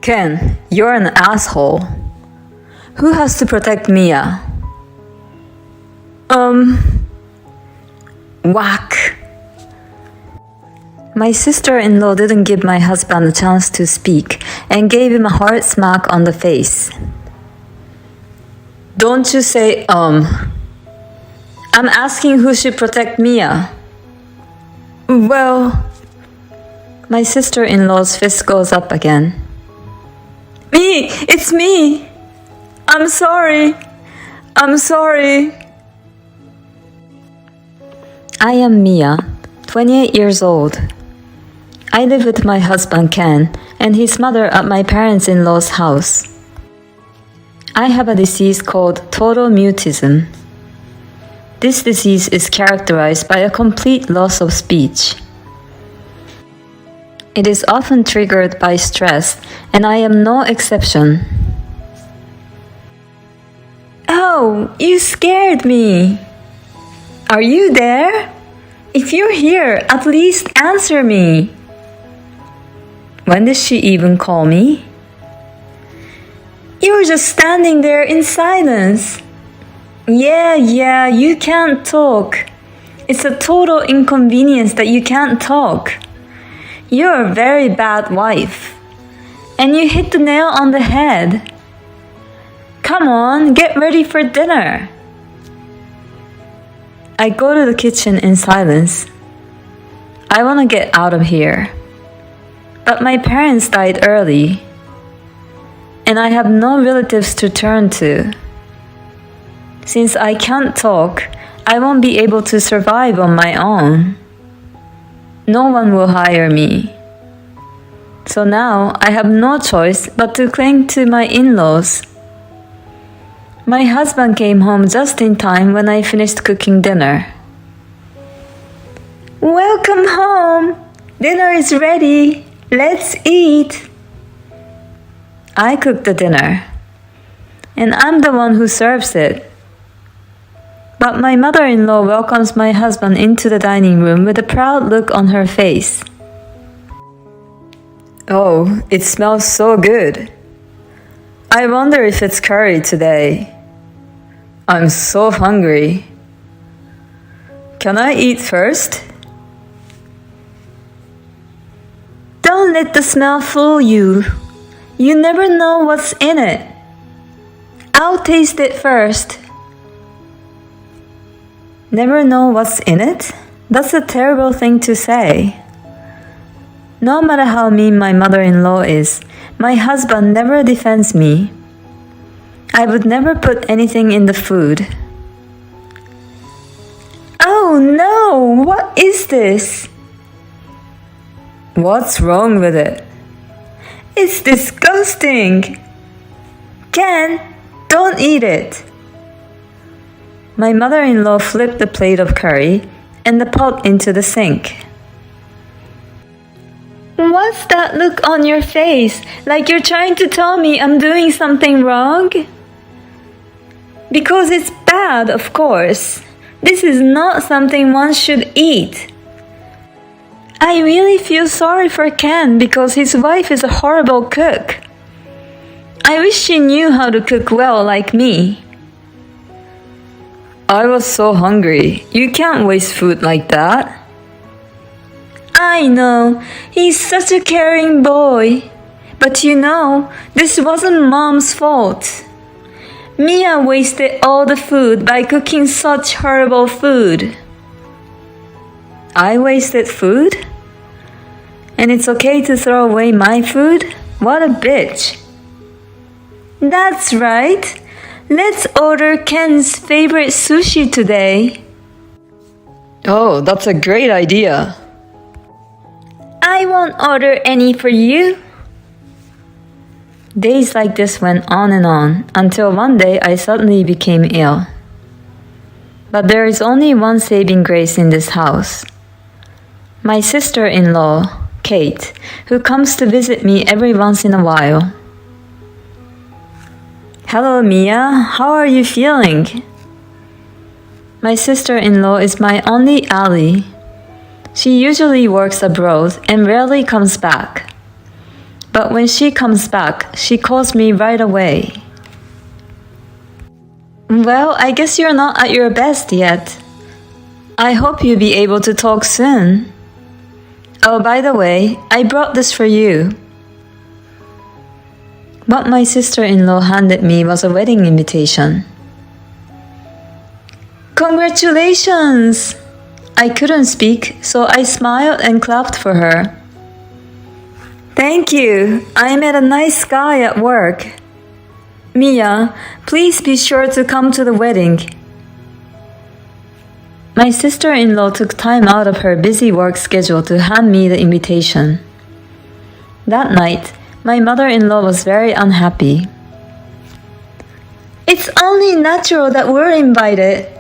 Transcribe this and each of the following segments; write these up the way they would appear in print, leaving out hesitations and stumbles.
Ken, you're an asshole. Who has to protect Mia? Whack. My sister-in-law didn't give my husband a chance to speak and gave him a hard smack on the face. Don't you say, I'm asking who should protect Mia. Well, my sister-in-law's fist goes up again. Me! It's me! I'm sorry! I'm sorry! I am Mia, 28 years old. I live with my husband Ken and his mother at my parents-in-law's house. I have a disease called total mutism. This disease is characterized by a complete loss of speech. It is often triggered by stress, and I am no exception. Oh, you scared me. Are you there? If you're here, at least answer me. When did she even call me? You were just standing there in silence. Yeah, you can't talk. It's a total inconvenience that you can't talk. You're a very bad wife. And you hit the nail on the head. Come on, get ready for dinner. I go to the kitchen in silence. I want to get out of here. But my parents died early. And I have no relatives to turn to. Since I can't talk, I won't be able to survive on my own. No one will hire me. So now I have no choice but to cling to my in-laws. My husband came home just in time when I finished cooking dinner. Welcome home! Dinner is ready. Let's eat! I cook the dinner, and I'm the one who serves it. But my mother-in-law welcomes my husband into the dining room with a proud look on her face. Oh, it smells so good. I wonder if it's curry today. I'm so hungry. Can I eat first? Don't let the smell fool you. You never know what's in it. I'll taste it first. Never know what's in it? That's a terrible thing to say. No matter how mean my mother-in-law is, my husband never defends me. I would never put anything in the food. Oh no! What is this? What's wrong with it? It's disgusting! Ken, don't eat it! My mother-in-law flipped the plate of curry and the pot into the sink. What's that look on your face? Like you're trying to tell me I'm doing something wrong? Because it's bad, of course. This is not something one should eat. I really feel sorry for Ken because his wife is a horrible cook. I wish she knew how to cook well like me. I was so hungry. You can't waste food like that. I know. He's such a caring boy. But you know, this wasn't Mom's fault. Mia wasted all the food by cooking such horrible food. I wasted food? And it's okay to throw away my food? What a bitch. That's right. Let's order Ken's favorite sushi today. Oh, that's a great idea. I won't order any for you. Days like this went on and on until one day I suddenly became ill. But there is only one saving grace in this house. My sister-in-law, Kate, who comes to visit me every once in a while. Hello, Mia. How are you feeling? My sister-in-law is my only ally. She usually works abroad and rarely comes back. But when she comes back, she calls me right away. Well, I guess you're not at your best yet. I hope you'll be able to talk soon. Oh, by the way, I brought this for you. What my sister-in-law handed me was a wedding invitation. Congratulations! I couldn't speak, so I smiled and clapped for her. Thank you. I met a nice guy at work. Mia, please be sure to come to the wedding. My sister-in-law took time out of her busy work schedule to hand me the invitation. That night, my mother-in-law was very unhappy. It's only natural that we're invited.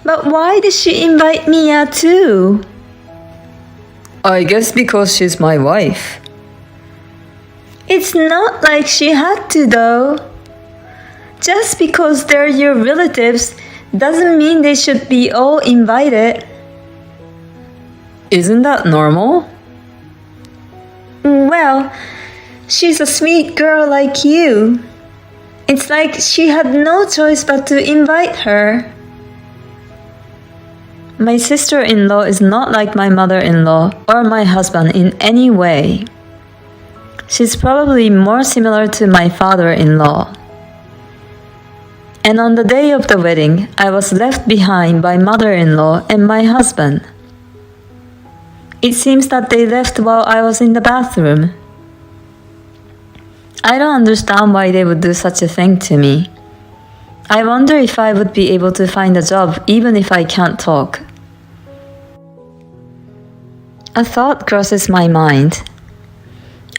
But why did she invite Mia too? I guess because she's my wife. It's not like she had to though. Just because they're your relatives doesn't mean they should be all invited. Isn't that normal? Well, she's a sweet girl like you. It's like she had no choice but to invite her. My sister-in-law is not like my mother-in-law or my husband in any way. She's probably more similar to my father-in-law. And on the day of the wedding, I was left behind by mother-in-law and my husband. It seems that they left while I was in the bathroom. I don't understand why they would do such a thing to me. I wonder if I would be able to find a job even if I can't talk. A thought crosses my mind.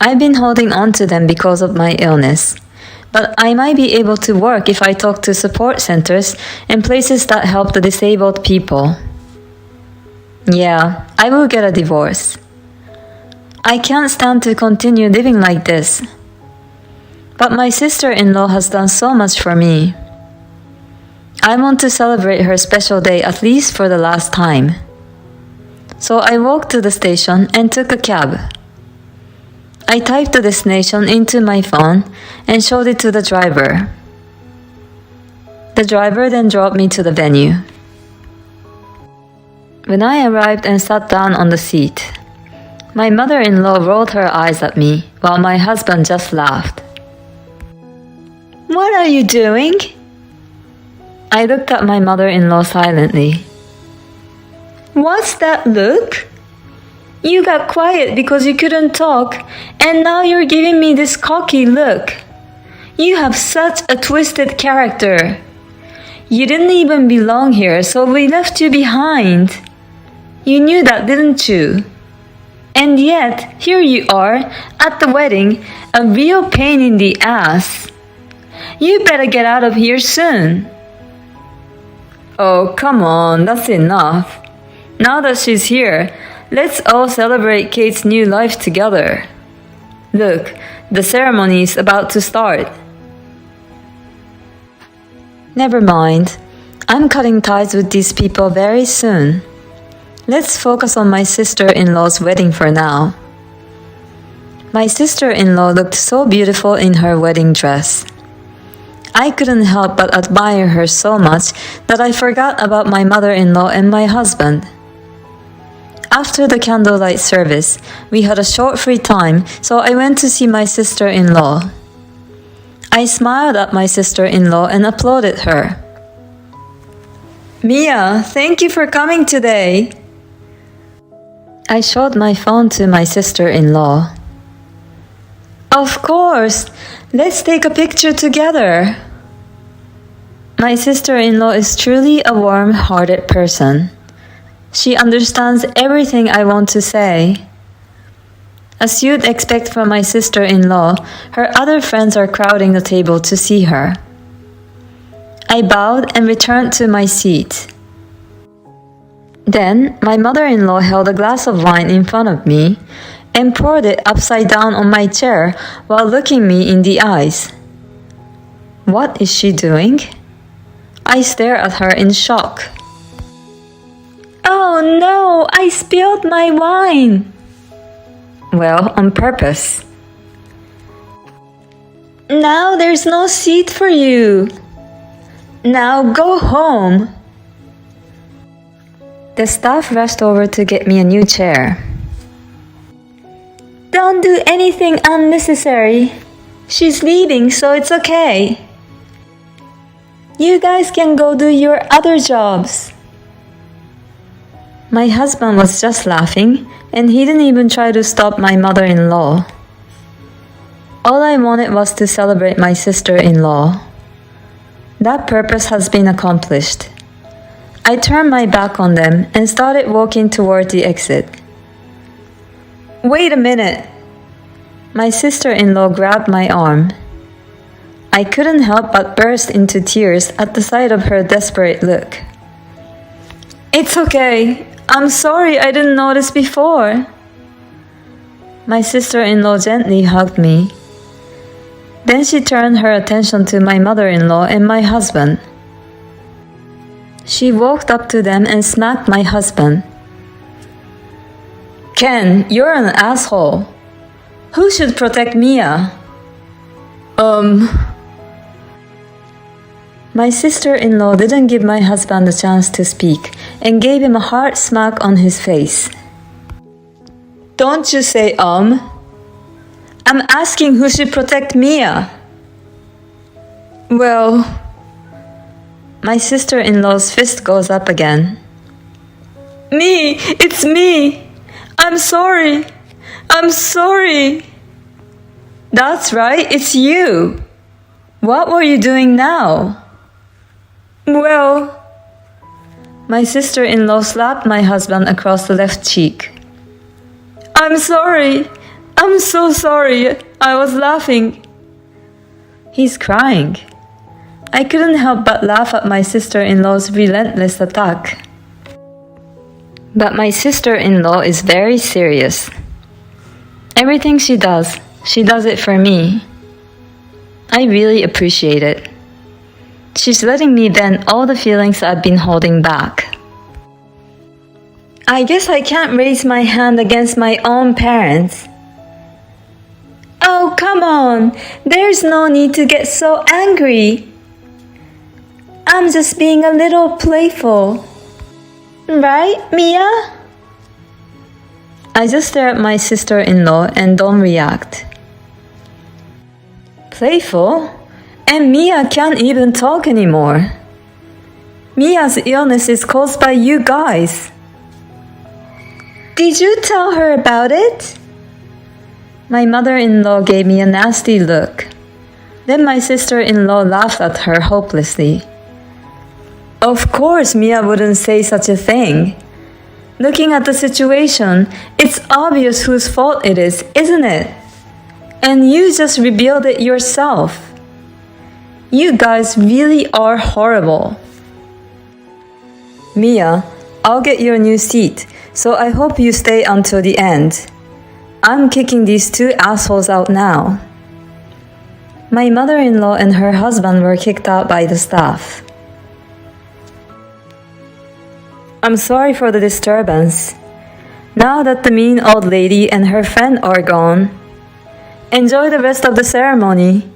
I've been holding on to them because of my illness, but I might be able to work if I talk to support centers and places that help the disabled people. Yeah, I will get a divorce. I can't stand to continue living like this. But my sister-in-law has done so much for me. I want to celebrate her special day at least for the last time. So I walked to the station and took a cab. I typed the destination into my phone and showed it to the driver. The driver then drove me to the venue. When I arrived and sat down on the seat, my mother-in-law rolled her eyes at me while my husband just laughed. What are you doing? I looked at my mother-in-law silently. What's that look? You got quiet because you couldn't talk, and now you're giving me this cocky look. You have such a twisted character. You didn't even belong here, so we left you behind. You knew that, didn't you? And yet, here you are, at the wedding, a real pain in the ass. You better get out of here soon. Oh, come on, that's enough. Now that she's here, let's all celebrate Kate's new life together. Look, the ceremony is about to start. Never mind. I'm cutting ties with these people very soon. Let's focus on my sister-in-law's wedding for now. My sister-in-law looked so beautiful in her wedding dress. I couldn't help but admire her so much that I forgot about my mother-in-law and my husband. After the candlelight service, we had a short free time, so I went to see my sister-in-law. I smiled at my sister-in-law and applauded her. Mia, thank you for coming today. I showed my phone to my sister-in-law. Of course, let's take a picture together. My sister-in-law is truly a warm-hearted person. She understands everything I want to say. As you'd expect from my sister-in-law, her other friends are crowding the table to see her. I bowed and returned to my seat. Then, my mother-in-law held a glass of wine in front of me and poured it upside down on my chair while looking me in the eyes. What is she doing? I stared at her in shock. Oh no, I spilled my wine. Well, on purpose. Now there's no seat for you. Now go home. The staff rushed over to get me a new chair. Don't do anything unnecessary. She's leaving, so it's okay. You guys can go do your other jobs. My husband was just laughing, and he didn't even try to stop my mother-in-law. All I wanted was to celebrate my sister-in-law. That purpose has been accomplished. I turned my back on them and started walking toward the exit. Wait a minute! My sister-in-law grabbed my arm. I couldn't help but burst into tears at the sight of her desperate look. It's okay. I'm sorry I didn't notice before. My sister-in-law gently hugged me. Then she turned her attention to my mother-in-law and my husband. She walked up to them and smacked my husband. Ken, you're an asshole. Who should protect Mia? My sister-in-law didn't give my husband a chance to speak and gave him a hard smack on his face. Don't you say I'm asking who should protect Mia. Well, my sister-in-law's fist goes up again. Me! It's me! I'm sorry! I'm sorry! That's right, it's you! What were you doing now? Well, my sister-in-law slapped my husband across the left cheek. I'm sorry! I'm so sorry! I was laughing. He's crying. I couldn't help but laugh at my sister-in-law's relentless attack. But my sister-in-law is very serious. Everything she does it for me. I really appreciate it. She's letting me vent all the feelings I've been holding back. I guess I can't raise my hand against my own parents. Oh, come on! There's no need to get so angry. I'm just being a little playful. Right, Mia? I just stare at my sister-in-law and don't react. Playful? And Mia can't even talk anymore. Mia's illness is caused by you guys. Did you tell her about it? My mother-in-law gave me a nasty look. Then my sister-in-law laughed at her hopelessly. Of course Mia wouldn't say such a thing. Looking at the situation, it's obvious whose fault it is, isn't it? And you just revealed it yourself. You guys really are horrible. Mia, I'll get you a new seat, so I hope you stay until the end. I'm kicking these two assholes out now. My mother-in-law and her husband were kicked out by the staff. I'm sorry for the disturbance. Now that the mean old lady and her friend are gone, enjoy the rest of the ceremony.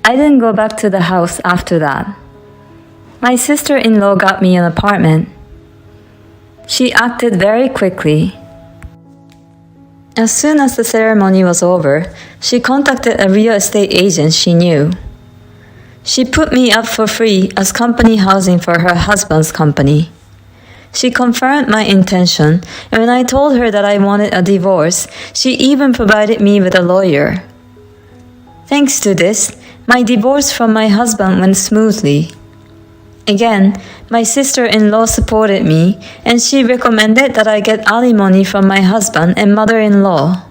I didn't go back to the house after that. My sister-in-law got me an apartment. She acted very quickly. As soon as the ceremony was over, she contacted a real estate agent she knew. She put me up for free as company housing for her husband's company. She confirmed my intention, and when I told her that I wanted a divorce, she even provided me with a lawyer. Thanks to this, my divorce from my husband went smoothly. Again, my sister-in-law supported me, and she recommended that I get alimony from my husband and mother-in-law.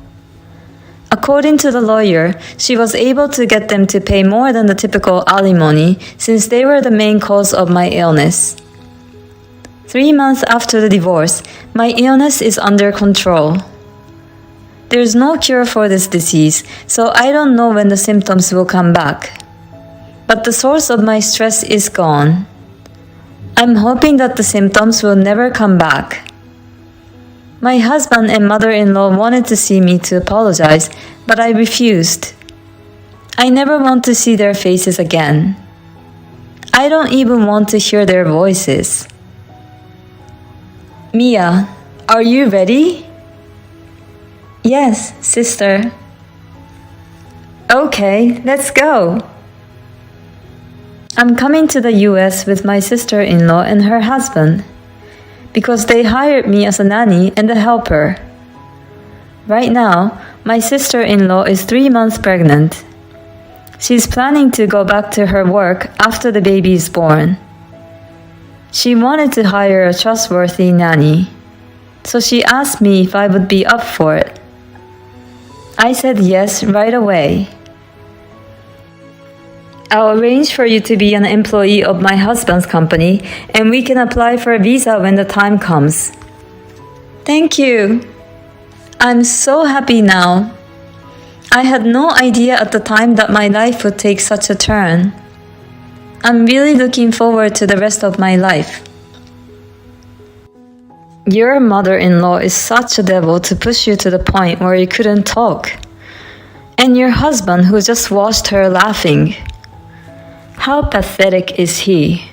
According to the lawyer, she was able to get them to pay more than the typical alimony since they were the main cause of my illness. 3 months after the divorce, my illness is under control. There's no cure for this disease, so I don't know when the symptoms will come back. But the source of my stress is gone. I'm hoping that the symptoms will never come back. My husband and mother-in-law wanted to see me to apologize, but I refused. I never want to see their faces again. I don't even want to hear their voices. Mia, are you ready? Yes, sister. Okay, let's go. I'm coming to the US with my sister-in-law and her husband because they hired me as a nanny and a helper. Right now, my sister-in-law is 3 months pregnant. She's planning to go back to her work after the baby is born. She wanted to hire a trustworthy nanny, so she asked me if I would be up for it. I said yes right away. I'll arrange for you to be an employee of my husband's company, and we can apply for a visa when the time comes. Thank you. I'm so happy now. I had no idea at the time that my life would take such a turn. I'm really looking forward to the rest of my life. Your mother-in-law is such a devil to push you to the point where you couldn't talk. And your husband who just watched her laughing. How pathetic is he?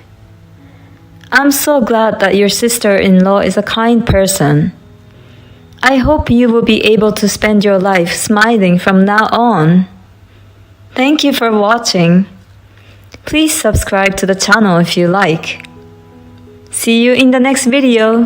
I'm so glad that your sister-in-law is a kind person. I hope you will be able to spend your life smiling from now on. Thank you for watching. Please subscribe to the channel if you like. See you in the next video.